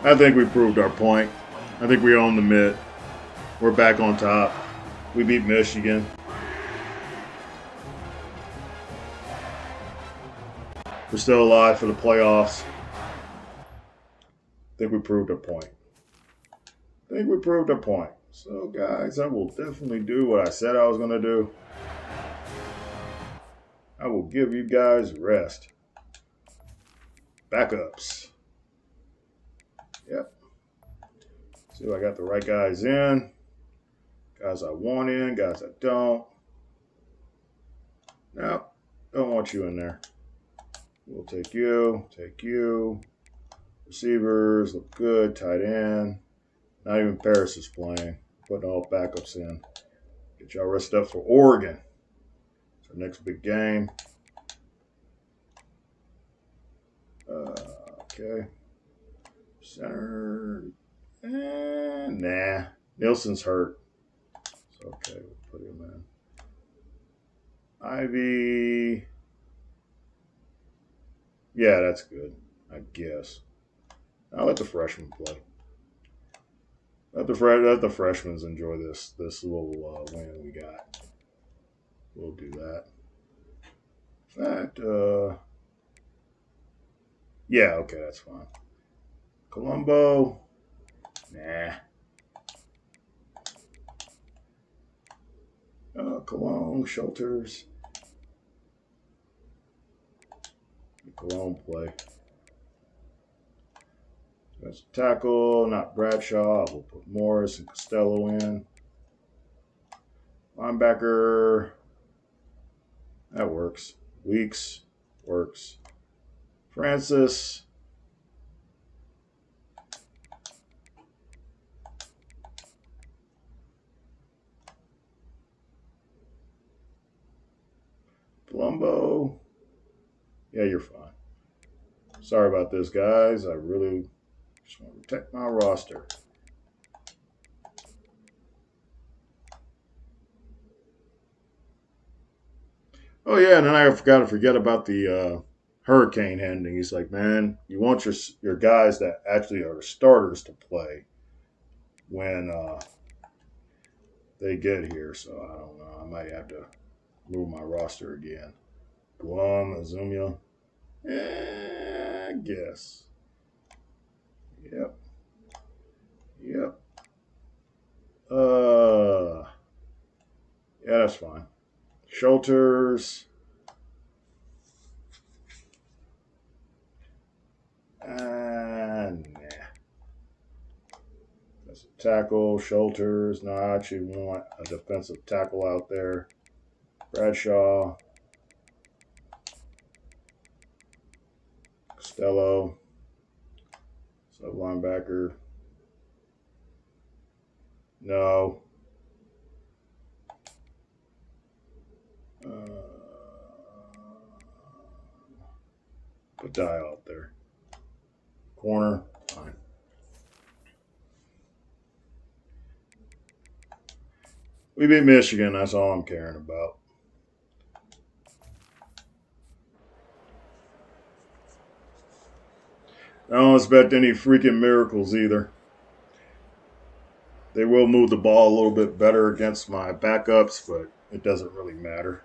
I think we proved our point. I think we own the mid. We're back on top. We beat Michigan. We're still alive for the playoffs. I think we proved our point. So, guys, I will definitely do what I said I was going to do. I will give you guys rest. Backups. Yep. See if I got the right guys in. Guys I want in, guys I don't. No, don't want you in there. We'll take you, Receivers look good, tight end. Not even Paris is playing. Putting all backups in. Get y'all rested up for Oregon. It's our next big game. Okay. Center. Nah. Nielsen's hurt. It's okay. We'll put him in. Ivy. Yeah, that's good. I guess. I'll let the freshmen play. Let the freshmen enjoy this little win we got. We'll do that. In fact, yeah, okay, that's fine. Colombo. Nah. Cologne, Shelters. Cologne play. That's a tackle, not Bradshaw. We'll put Morris and Costello in. Linebacker. That works. Weeks. Works. Francis. Colombo. Yeah, you're fine. Sorry about this, guys. I really just want to protect my roster. Oh, yeah, and then I forgot to forget about the hurricane handling. He's like, man, you want your guys that actually are starters to play when they get here. So I don't know. I might have to move my roster again. Guam, Azumia. I guess. Yep. Yep. Yeah, that's fine. Shelters. Nah. That's a tackle. Shelters. No, I actually want a defensive tackle out there. Bradshaw. Costello. Sub linebacker. No. Put Dial out there. Corner. Fine. We beat Michigan. That's all I'm caring about. I don't expect any freaking miracles either. They will move the ball a little bit better against my backups, but it doesn't really matter.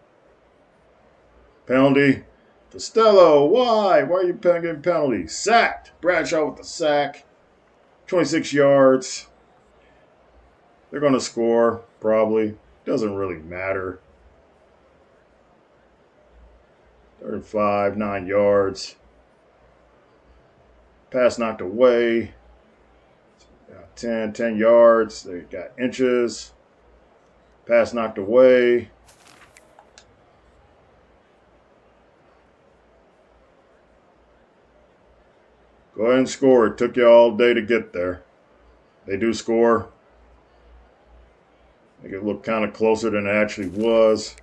Penalty. Costello, why? Why are you getting penalty? Sacked. Bradshaw with the sack. 26 yards. They're going to score, probably. Doesn't really matter. 35, 9 yards. Pass knocked away. 10 yards. They got inches. Pass knocked away. Go ahead and score. It took you all day to get there. They do score. Make it look kind of closer than it actually was.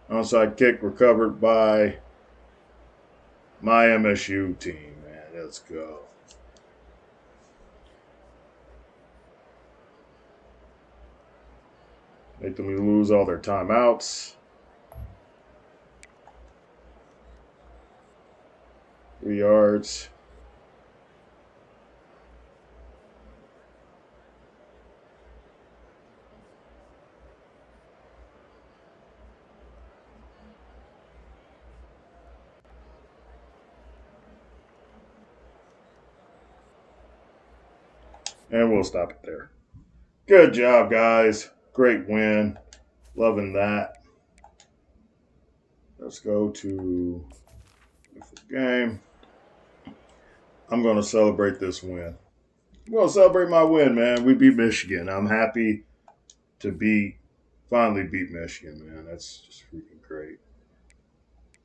Onside kick recovered by my MSU team, man. Let's go. Make them lose all their timeouts. 3 yards. And we'll stop it there. Good job, guys. Great win. Loving that. Let's go to the game. I'm going to celebrate this win. I'm going to celebrate my win, man. We beat Michigan. I'm happy to finally beat Michigan, man. That's just freaking great.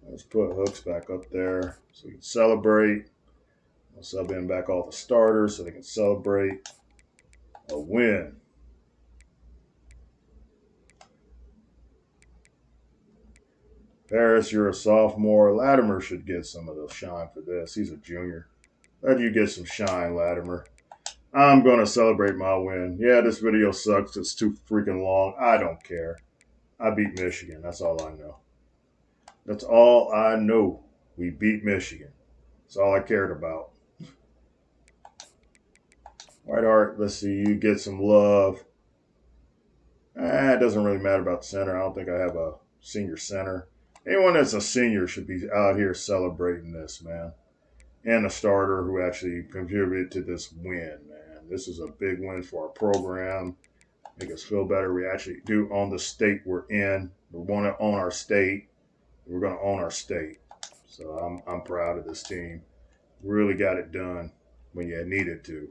Let's put Hooks back up there so we can celebrate. I'll sub in back all the starters so they can celebrate a win. Paris, you're a sophomore. Latimer should get some of the shine for this. He's a junior. Let you get some shine, Latimer. I'm going to celebrate my win. Yeah, this video sucks. It's too freaking long. I don't care. I beat Michigan. That's all I know. That's all I know. We beat Michigan. That's all I cared about. Whiteheart, let's see. You get some love. It doesn't really matter about the center. I don't think I have a senior center. Anyone that's a senior should be out here celebrating this, man. And a starter who actually contributed to this win, man. This is a big win for our program. Make us feel better. We actually do own the state we're in. We want to own our state. We're going to own our state. So I'm proud of this team. Really got it done when you needed to.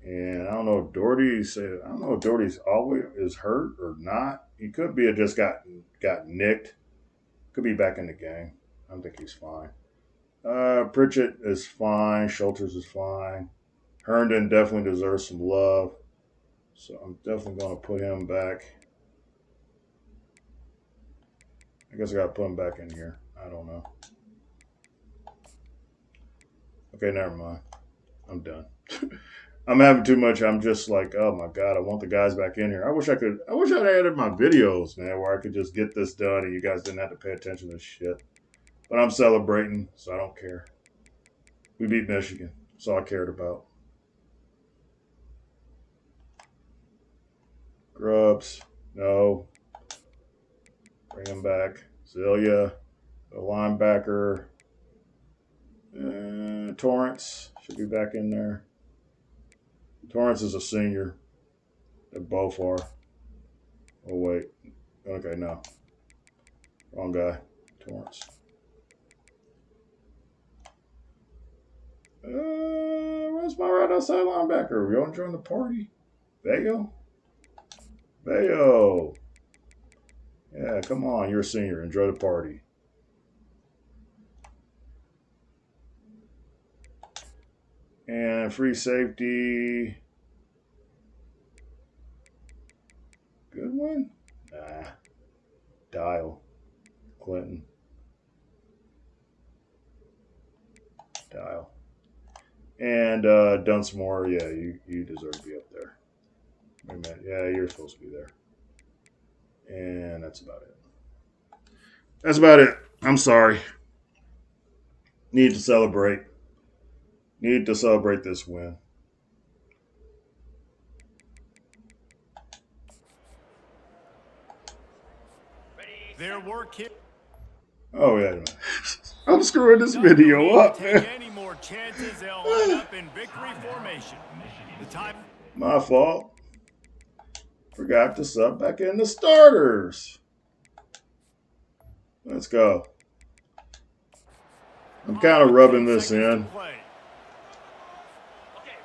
And I don't know if Doherty's always is hurt or not. He could be just got nicked. Could be back in the game. I don't think he's fine. Pritchett is fine. Schulters is fine. Herndon definitely deserves some love. So I'm definitely going to put him back I guess I gotta put him back in here. I don't know. Okay, never mind. I'm done. I'm having too much. I'm just like, oh my god, I want the guys back in here. I wish I'd added my videos, man, where I could just get this done and you guys didn't have to pay attention to this shit. But I'm celebrating, so I don't care. We beat Michigan. That's all I cared about. Grubbs. No. Bring him back. Zelia. The linebacker. Torrance. Should be back in there. Torrance is a senior. They both are. Oh, wait. Okay, no. Wrong guy. Torrance. Where's my right outside linebacker? We want to join the party? Bayo? Bayo. Yeah, come on. You're a senior. Enjoy the party. And free safety. Good one? Nah. Dial. Clinton. Dial. And Dunsmore, yeah, you deserve to be up there. Wait a minute. Yeah, you're supposed to be there. And that's about it. That's about it. I'm sorry. Need to celebrate. Need to celebrate this win. Their work here. Oh, yeah. I'm screwing this video up, man. Take any more chances, they'll line up in victory formation. The time. My fault. Forgot to sub back in the starters. Let's go. I'm kind of rubbing this in.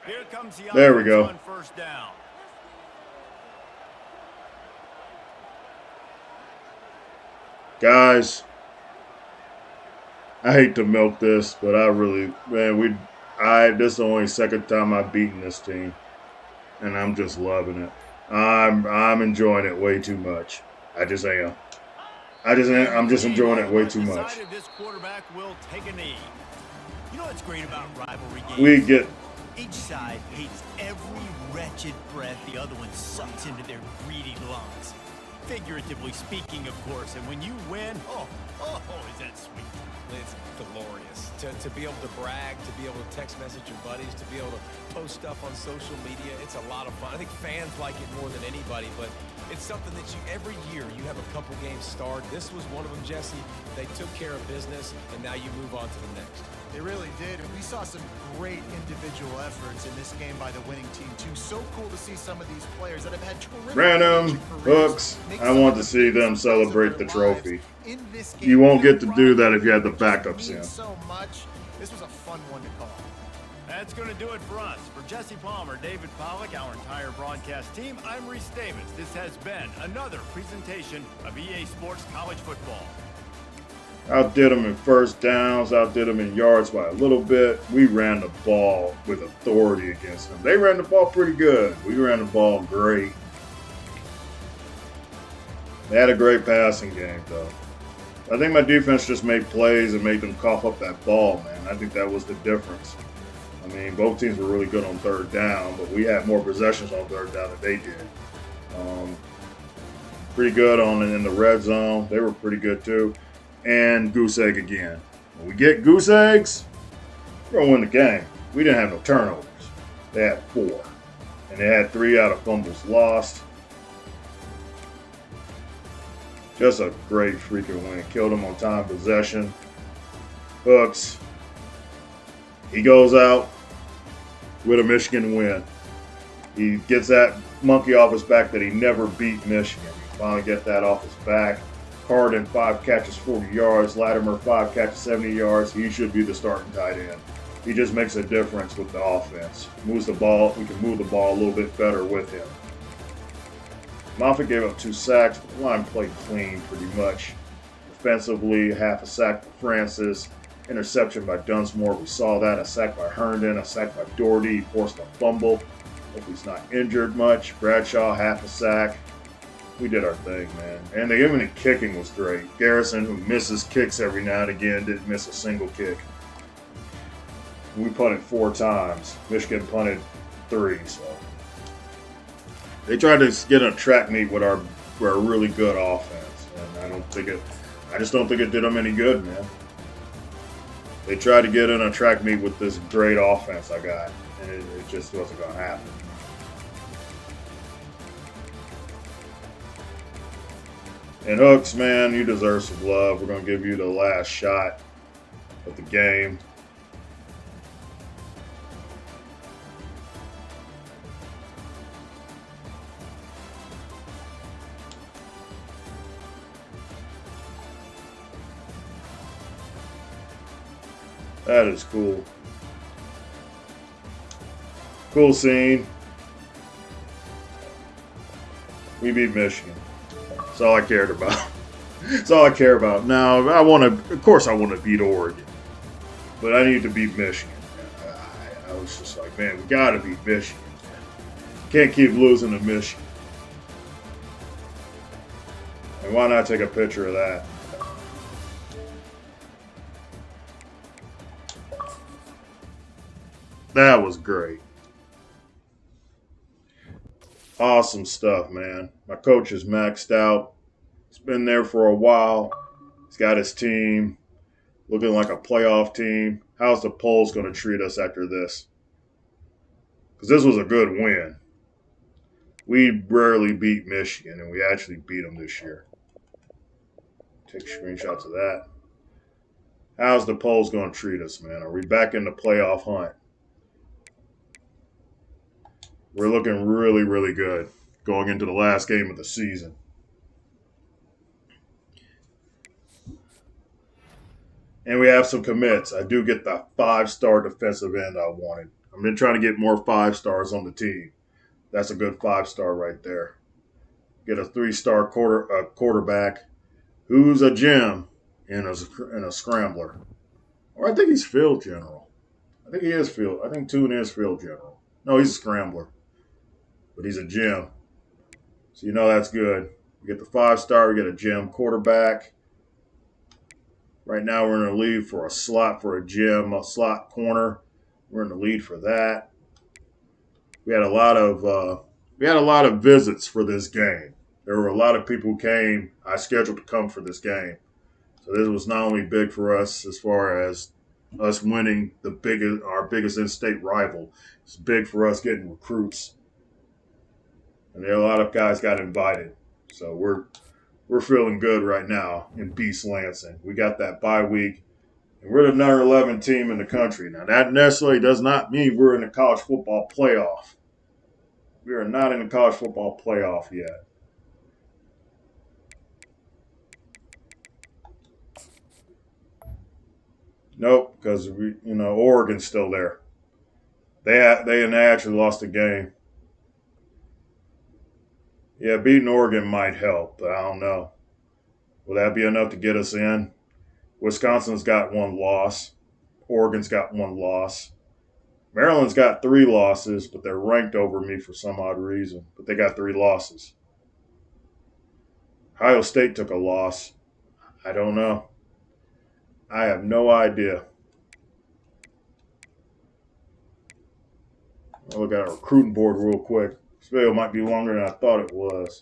Here comes the there we go. On first down. Guys, I hate to milk this, but I really, man, this is the only second time I've beaten this team, and I'm just loving it. I'm enjoying it way too much. I just am. I'm just enjoying it way too much. This quarterback will take a knee. You know what's great about rivalry games? We get. Each side hates every wretched breath the other one sucks into their greedy lungs. Figuratively speaking, of course. And when you win, oh, is that sweet. It's glorious. To be able to brag, to be able to text message your buddies, to be able to post stuff on social media, it's a lot of fun. I think fans like it more than anybody, but it's something that every year you have a couple games starred. This was one of them, Jesse. They took care of business, and now you move on to the next. They really did. And we saw some great individual efforts in this game by the winning team, too. So cool to see some of these players that have had terrific random hooks. I want to see them celebrate the trophy. You won't get to do that if you have the backups in. So much. This was a fun one to call. That's going to do it for us. For Jesse Palmer, David Pollack, our entire broadcast team, I'm Reese Davis. This has been another presentation of EA Sports College Football. Outdid them in first downs, outdid them in yards by a little bit. We ran the ball with authority against them. They ran the ball pretty good. We ran the ball great. They had a great passing game, though. I think my defense just made plays and made them cough up that ball, man. I think that was the difference. I mean, both teams were really good on third down, but we had more possessions on third down than they did. Pretty good in the red zone. They were pretty good, too. And goose egg again. When we get goose eggs, we're going to win the game. We didn't have no turnovers. They had 4. And they had 3 out of fumbles lost. Just a great freaking win. Killed him on time possession. Hooks. He goes out with a Michigan win. He gets that monkey off his back that he never beat Michigan. He finally gets that off his back. Carden, 5 catches, 40 yards. Latimer, 5 catches, 70 yards. He should be the starting tight end. He just makes a difference with the offense. Moves the ball. We can move the ball a little bit better with him. Moffitt gave up 2 sacks, but the line played clean pretty much. Defensively, half a sack for Francis. Interception by Dunsmore. We saw that. A sack by Herndon. A sack by Doherty. He forced a fumble. Hope he's not injured much. Bradshaw, half a sack. we did our thing, man. And the even the kicking was great. Garrison, who misses kicks every now and again, didn't miss a single kick. We punted 4 times. Michigan punted 3. So they tried to get a track meet with our really good offense, and I just don't think it did them any good, man. They tried to get in a track meet with this great offense I got, and it just wasn't going to happen. And Hooks, man, you deserve some love. We're going to give you the last shot of the game. That is cool. Cool scene. We beat Michigan. That's all I cared about. That's all I care about. Now, of course I want to beat Oregon. But I need to beat Michigan. I was just like, man, we got to beat Michigan. Can't keep losing to Michigan. And why not take a picture of that? That was great. Awesome stuff, man. My coach is maxed out. He's been there for a while. He's got his team looking like a playoff team. How's the polls going to treat us after this? Because this was a good win. We rarely beat Michigan, and we actually beat them this year. Take screenshots of that. How's the polls going to treat us, man? Are we back in the playoff hunt? We're looking really, really good going into the last game of the season. And we have some commits. I do get the 5-star defensive end I wanted. I've been trying to get more 5-stars on the team. That's a good 5-star right there. Get a 3-star quarterback who's a gem and a scrambler. Or I think he's field general. I think he is field. I think Toon is field general. No, he's a scrambler. But he's a gem. So you know that's good. We get the 5-star, we get a gem quarterback. Right now we're in the lead for a slot for a gem, a slot corner. We're in the lead for that. We had a lot of visits for this game. There were a lot of people who came. I scheduled to come for this game. So this was not only big for us as far as us winning our biggest in-state rival. It's big for us getting recruits. And there are a lot of guys got invited. So we're feeling good right now in Beast Lansing. We got that bye week. And we're the number 11 team in the country. Now, that necessarily does not mean we're in the college football playoff. We are not in the college football playoff yet. Nope, because Oregon's still there. They actually lost the game. Yeah, beating Oregon might help, but I don't know. Will that be enough to get us in? Wisconsin's got 1 loss. Oregon's got 1 loss. Maryland's got 3 losses, but they're ranked over me for some odd reason. But they got 3 losses. Ohio State took a loss. I don't know. I have no idea. I'll look at our recruiting board real quick. This video might be longer than I thought it was.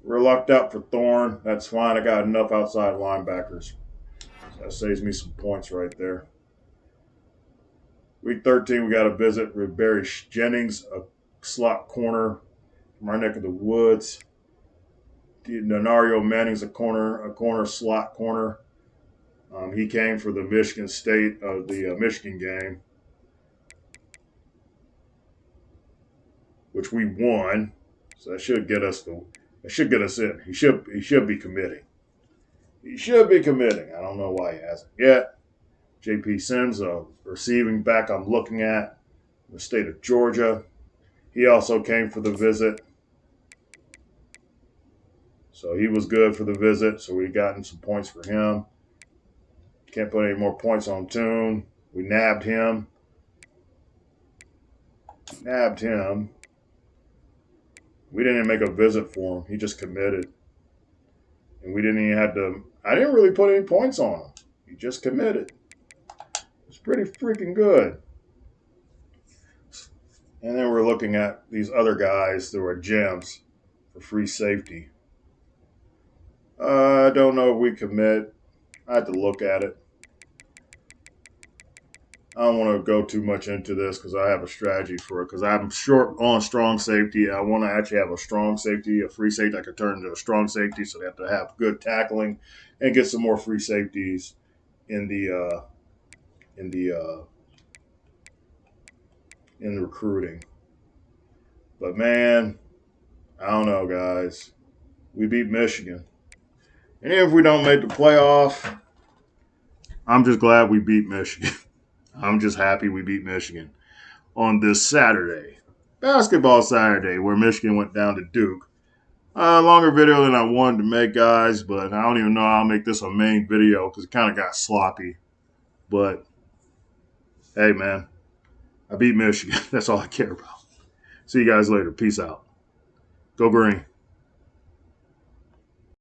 We're locked out for Thorne. That's fine. I got enough outside linebackers. So that saves me some points right there. Week 13, we got a visit with Barry Jennings, a slot corner from our neck of the woods. Denario Manning's a corner slot corner. He came for the Michigan State the Michigan game, which we won. So that should get us in. He should be committing. He should be committing. I don't know why he hasn't yet. J.P. Sims, a receiving back I'm looking at, in the state of Georgia. He also came for the visit. So he was good for the visit. So we gotten some points for him. Can't put any more points on Toon. We nabbed him. We didn't even make a visit for him. He just committed. And we didn't even have to, I didn't really put any points on him. He just committed. It's pretty freaking good. And then we're looking at these other guys that were gems for free safety. I don't know if we commit. I have to look at it. I don't want to go too much into this because I have a strategy for it. Because I'm short on strong safety. I want to actually have a strong safety, a free safety I could turn into a strong safety. So they have to have good tackling and get some more free safeties in the recruiting. But man, I don't know, guys. We beat Michigan, and if we don't make the playoff, I'm just glad we beat Michigan. I'm just happy we beat Michigan on this Saturday, basketball Saturday, where Michigan went down to Duke. A longer video than I wanted to make, guys, but I don't even know how I'll make this a main video because it kind of got sloppy. But hey, man, I beat Michigan. That's all I care about. See you guys later. Peace out. Go Green.